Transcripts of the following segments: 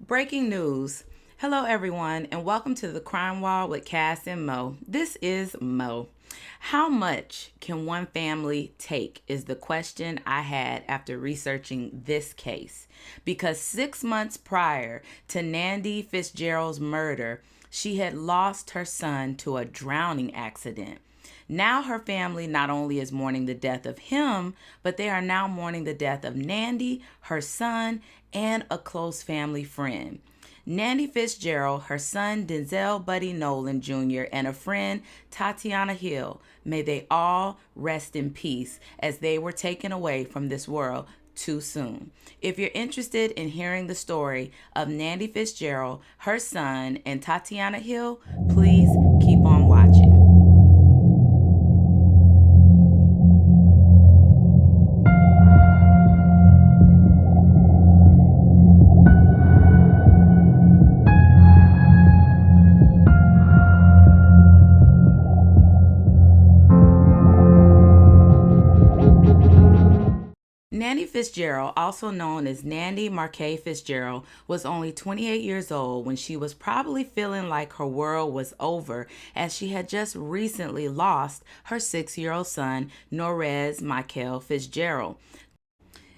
Breaking news. Hello, everyone, and welcome to the Crime Wall with Cass and Mo. This is Mo. How much can one family take is the question I had after researching this case. Because 6 months prior to Nandi Fitzgerald's murder, she had lost her son to a drowning accident. Now her family not only is mourning the death of him, but they are now mourning the death of Nandi, her son, and a close family friend. Nandi Fitzgerald, her son Denzel Buddy Nolan Jr., and a friend Tatiana Hill, may they all rest in peace as they were taken away from this world too soon. If you're interested in hearing the story of Nandi Fitzgerald, her son, and Tatiana Hill, please keep on watching. Nandi Fitzgerald, also known as Nandi Marquet Fitzgerald, was only 28 years old when she was probably feeling like her world was over as she had just recently lost her 6-year-old son, Norez Michael Fitzgerald.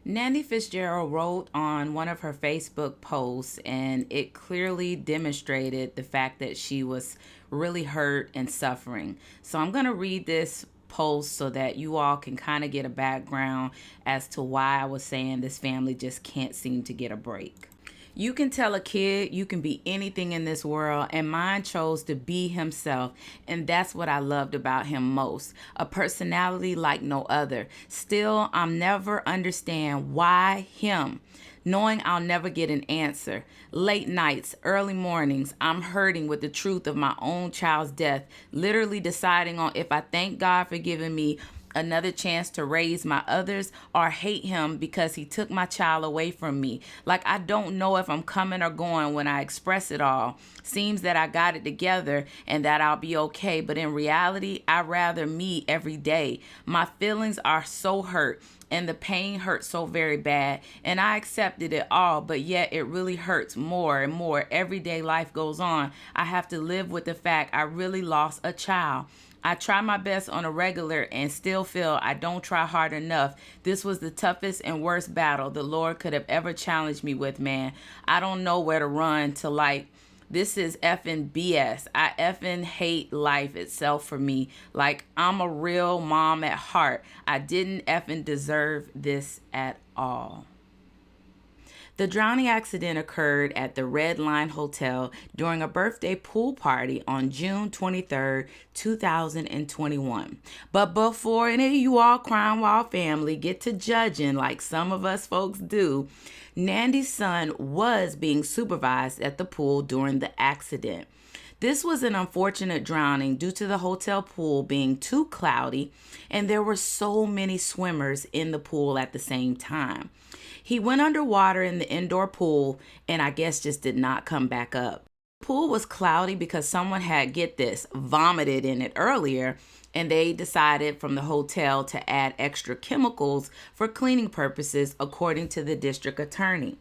Nandi Fitzgerald wrote on one of her Facebook posts, and it clearly demonstrated the fact that she was really hurt and suffering. So I'm going to read this post so that you all can kind of get a background as to why I was saying this family just can't seem to get a break. You can tell a kid you can be anything in this world, and mine chose to be himself, and that's what I loved about him most. A personality like no other. Still, I'll never understand why him, knowing I'll never get an answer. Late nights, early mornings, I'm hurting with the truth of my own child's death, literally deciding on if I thank God for giving me another chance to raise my others or hate him because he took my child away from me. Like, I don't know if I'm coming or going when I express it all. Seems that I got it together and that I'll be okay, but in reality, I rather me every day. My feelings are so hurt and the pain hurts so very bad, and I accepted it all, but yet it really hurts more and more. Everyday life goes on. I have to live with the fact I really lost a child. I try my best on a regular and still feel I don't try hard enough. This was the toughest and worst battle the Lord could have ever challenged me with, man. I don't know where to run to, like, this is effing BS. I effing hate life itself for me. Like, I'm a real mom at heart. I didn't effing deserve this at all. The drowning accident occurred at the Red Line Hotel during a birthday pool party on June 23rd, 2021. But before any of you all Crime Wall family get to judging like some of us folks do, Nandi's son was being supervised at the pool during the accident. This was an unfortunate drowning due to the hotel pool being too cloudy, and there were so many swimmers in the pool at the same time. He went underwater in the indoor pool and I guess just did not come back up. The pool was cloudy because someone had, get this, vomited in it earlier, and they decided from the hotel to add extra chemicals for cleaning purposes, according to the district attorney.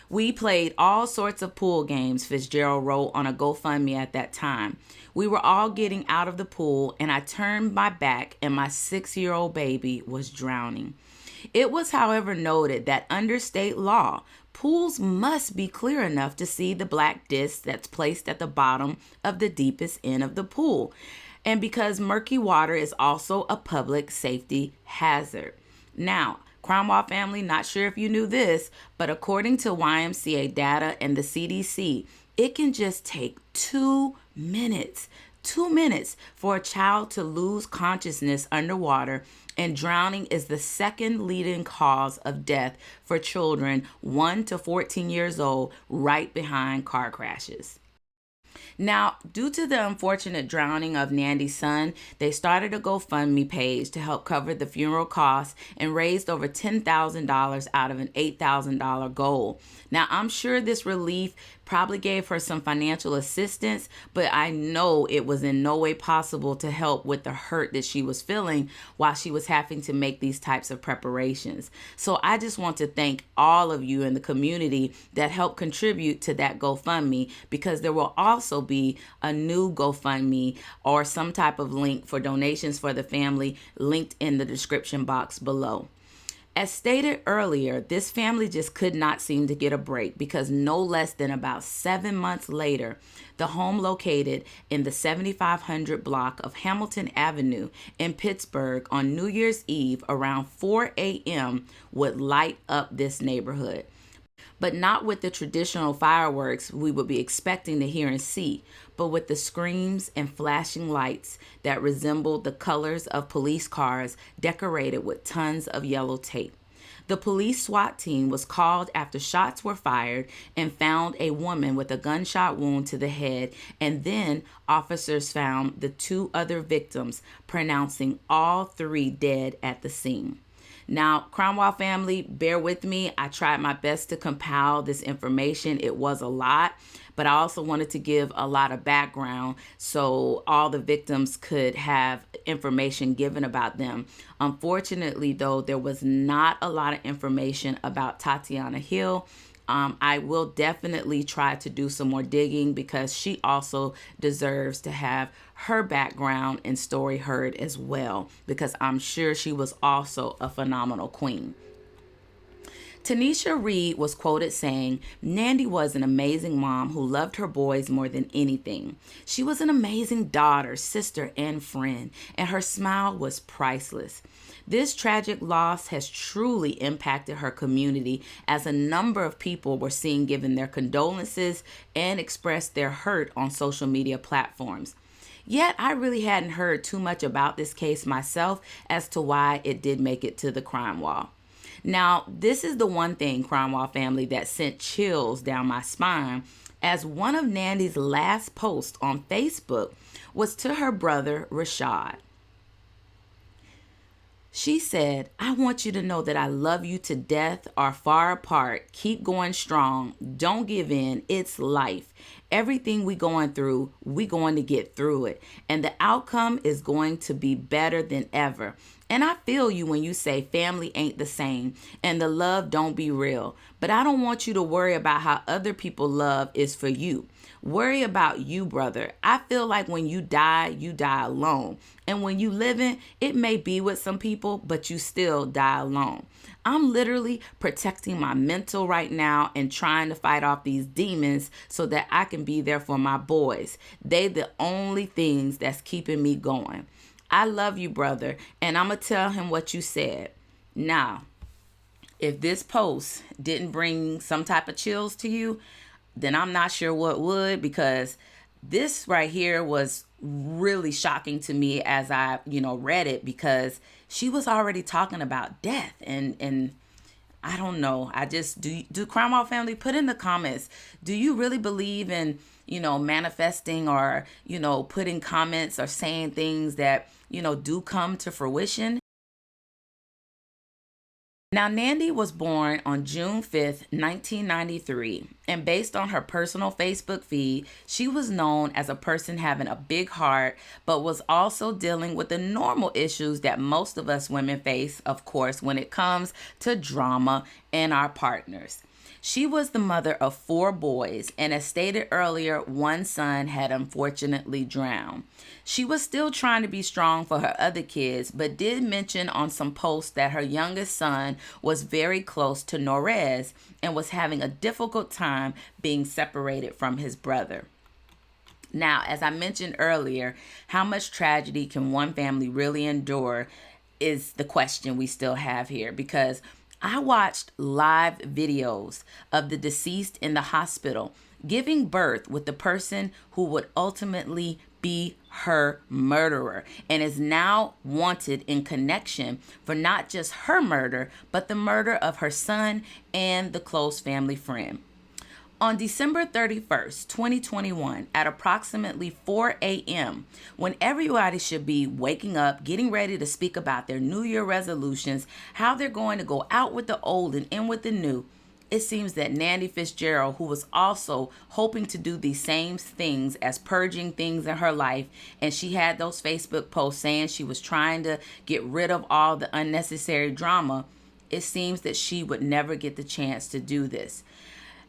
We played all sorts of pool games, Fitzgerald wrote on a GoFundMe at that time. We were all getting out of the pool, and I turned my back, and my 6-year-old baby was drowning. It was, however, noted that under state law, pools must be clear enough to see the black disc that's placed at the bottom of the deepest end of the pool, and because murky water is also a public safety hazard. Now, Crime Wall family, not sure if you knew this, but according to YMCA data and the CDC, it can just take 2 minutes for a child to lose consciousness underwater, and drowning is the second leading cause of death for children 1 to 14 years old, right behind car crashes. Now, due to the unfortunate drowning of Nandi's son, they started a GoFundMe page to help cover the funeral costs and raised over $10,000 out of an $8,000 goal. Now, I'm sure this relief probably gave her some financial assistance, but I know it was in no way possible to help with the hurt that she was feeling while she was having to make these types of preparations. So I just want to thank all of you in the community that helped contribute to that GoFundMe, because there will also be a new GoFundMe or some type of link for donations for the family linked in the description box below. As stated earlier, this family just could not seem to get a break, because no less than about 7 months later, the home located in the 7500 block of Hamilton Avenue in Pittsburgh on New Year's Eve around 4 a.m. would light up this neighborhood. But not with the traditional fireworks we would be expecting to hear and see, but with the screams and flashing lights that resembled the colors of police cars decorated with tons of yellow tape. The police SWAT team was called after shots were fired and found a woman with a gunshot wound to the head, and then officers found the 2 other victims, pronouncing all 3 dead at the scene. Now, Cromwell family, bear with me. I tried my best to compile this information. It was a lot, but I also wanted to give a lot of background so all the victims could have information given about them. Unfortunately, though, there was not a lot of information about Tatiana Hill. I will definitely try to do some more digging, because she also deserves to have her background and story heard as well, because I'm sure she was also a phenomenal queen. Tanisha Reed was quoted saying, "Nandi was an amazing mom who loved her boys more than anything. She was an amazing daughter, sister, and friend, and her smile was priceless." This tragic loss has truly impacted her community, as a number of people were seen giving their condolences and expressed their hurt on social media platforms. Yet I really hadn't heard too much about this case myself as to why it did make it to the crime wall. Now, this is the one thing, Cromwell family, that sent chills down my spine, as one of Nandi's last posts on Facebook was to her brother, Rashad. She said, "I want you to know that I love you to death or far apart. Keep going strong. Don't give in. It's life. Everything we going through, we going to get through it. And the outcome is going to be better than ever. And I feel you when you say family ain't the same and the love don't be real. But I don't want you to worry about how other people love is for you. Worry about you, brother. I feel like when you die alone. And when you living, it may be with some people, but you still die alone. I'm literally protecting my mental right now and trying to fight off these demons so that I can be there for my boys. They the only things that's keeping me going. I love you, brother, and I'm going to tell him what you said." Now, if this post didn't bring some type of chills to you, then I'm not sure what would, because this right here was really shocking to me as I, read it, because she was already talking about death and I don't know. I just do Cromwell family, put in the comments, do you really believe in, manifesting or, putting comments or saying things that, do come to fruition? Now, Nandi was born on June 5th, 1993, and based on her personal Facebook feed, she was known as a person having a big heart, but was also dealing with the normal issues that most of us women face, of course, when it comes to drama and our partners. She was the mother of 4 boys, and as stated earlier, one son had unfortunately drowned. She was still trying to be strong for her other kids, but did mention on some posts that her youngest son was very close to Norez and was having a difficult time being separated from his brother. Now, as I mentioned earlier, how much tragedy can one family really endure is the question we still have here, because I watched live videos of the deceased in the hospital giving birth with the person who would ultimately be her murderer and is now wanted in connection for not just her murder, but the murder of her son and the close family friend. On December 31st, 2021, at approximately 4 a.m., when everybody should be waking up, getting ready to speak about their New Year resolutions, how they're going to go out with the old and in with the new, it seems that Nandi Fitzgerald, who was also hoping to do these same things as purging things in her life, and she had those Facebook posts saying she was trying to get rid of all the unnecessary drama, it seems that she would never get the chance to do this.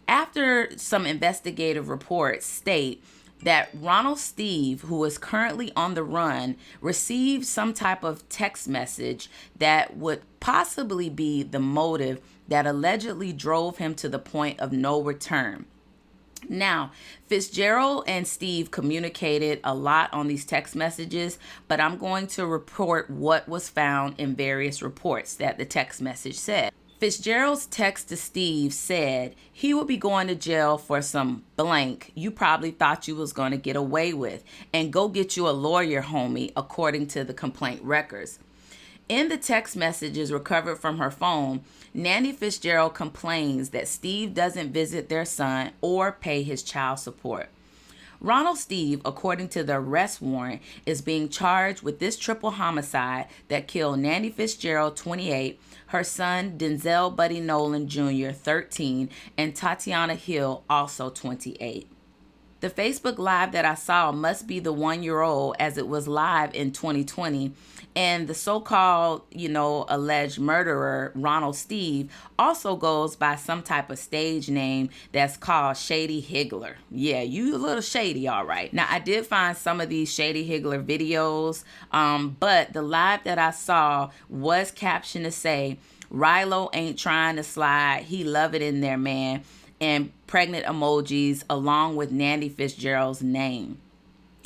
After some investigative reports state that Ronald Steve, who is currently on the run, received some type of text message that would possibly be the motive that allegedly drove him to the point of no return. Now, Fitzgerald and Steve communicated a lot on these text messages, but I'm going to report what was found in various reports that the text message said. Fitzgerald's text to Steve said he would be going to jail for some blank you probably thought you was going to get away with, and go get you a lawyer, homie, according to the complaint records. In the text messages recovered from her phone, Nandi Fitzgerald complains that Steve doesn't visit their son or pay his child support. Ronald Steve, according to the arrest warrant, is being charged with this triple homicide that killed Nandi Fitzgerald, 28, her son Denzel Buddy Nolan Jr., 13, and Tatiana Hill, also 28. The Facebook Live that I saw must be the 1-year-old, as it was live in 2020. And the so-called, alleged murderer, Ronald Steve, also goes by some type of stage name that's called Shady Higgler. Yeah, you a little shady, all right. Now, I did find some of these Shady Higgler videos, but the live that I saw was captioned to say, Rilo ain't trying to slide. He love it in there, man. And pregnant emojis along with Nandi Fitzgerald's name.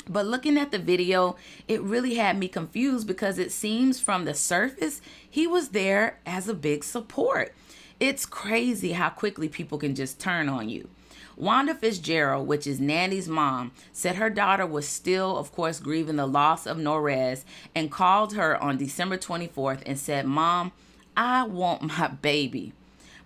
But looking at the video, it really had me confused because it seems from the surface, he was there as a big support. It's crazy how quickly people can just turn on you. Wanda Fitzgerald, which is Nandi's mom, said her daughter was still, of course, grieving the loss of Norez, and called her on December 24th and said, Mom, I want my baby.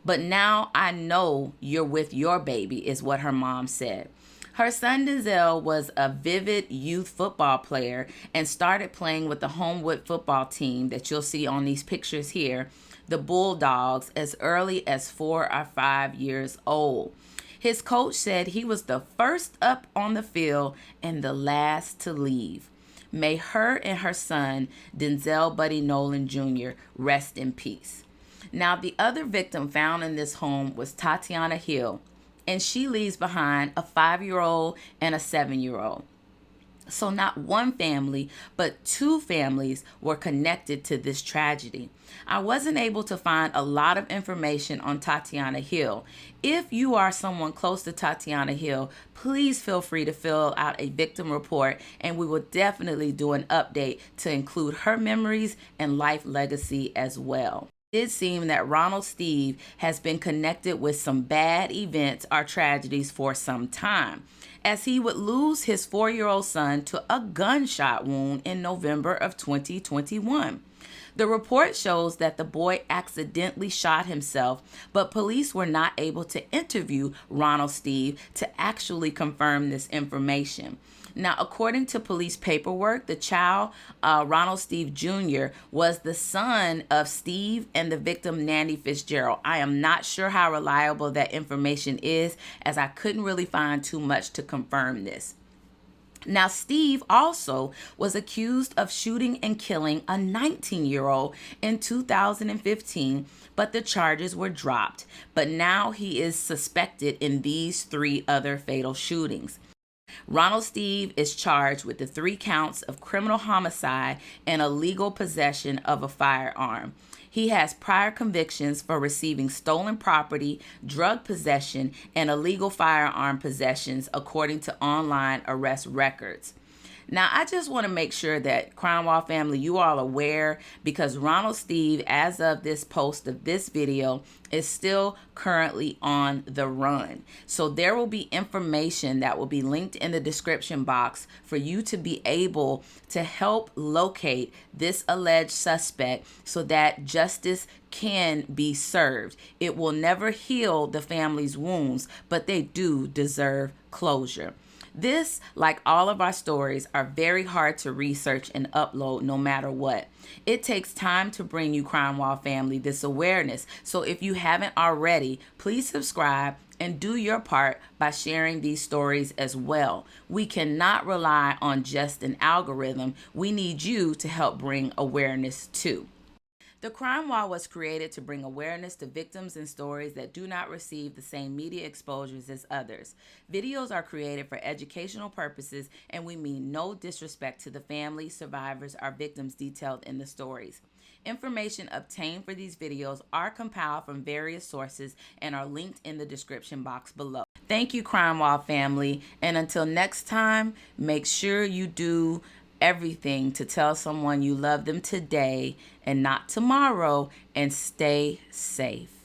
But now I know you're with your baby, is what her mom said. Her son Denzel was a vivid youth football player and started playing with the Homewood football team that you'll see on these pictures here, the Bulldogs, as early as 4 or 5 years old. His coach said he was the first up on the field and the last to leave. May her and her son, Denzel Buddy Nolan Jr., rest in peace. Now, the other victim found in this home was Tatiana Hill, and she leaves behind a 5-year-old and a 7-year-old. So not one family, but 2 families were connected to this tragedy. I wasn't able to find a lot of information on Tatiana Hill. If you are someone close to Tatiana Hill, please feel free to fill out a victim report, and we will definitely do an update to include her memories and life legacy as well. It did seem that Ronald Steve has been connected with some bad events or tragedies for some time, as he would lose his 4-year-old son to a gunshot wound in November of 2021. The report shows that the boy accidentally shot himself, but police were not able to interview Ronald Steve to actually confirm this information. Now, according to police paperwork, the child, Ronald Steve Jr., was the son of Steve and the victim, Nandi Fitzgerald. I am not sure how reliable that information is, as I couldn't really find too much to confirm this. Now, Steve also was accused of shooting and killing a 19-year-old in 2015, but the charges were dropped. But now he is suspected in these 3 other fatal shootings. Ronald Steve is charged with the 3 counts of criminal homicide and illegal possession of a firearm. He has prior convictions for receiving stolen property, drug possession, and illegal firearm possessions, according to online arrest records. Now, I just want to make sure that Crime Wall family, you all aware, because Ronald Steve, as of this post of this video, is still currently on the run. So there will be information that will be linked in the description box for you to be able to help locate this alleged suspect so that justice can be served. It will never heal the family's wounds, but they do deserve closure. This, like all of our stories, are very hard to research and upload no matter what. It takes time to bring you, Crime Wall family, this awareness. So if you haven't already, please subscribe and do your part by sharing these stories as well. We cannot rely on just an algorithm. We need you to help bring awareness too. The Crime Wall was created to bring awareness to victims and stories that do not receive the same media exposures as others. Videos are created for educational purposes, and we mean no disrespect to the families, survivors, or victims detailed in the stories. Information obtained for these videos are compiled from various sources and are linked in the description box below. Thank you, Crime Wall family, and until next time, make sure you do everything to tell someone you love them today and not tomorrow, and stay safe.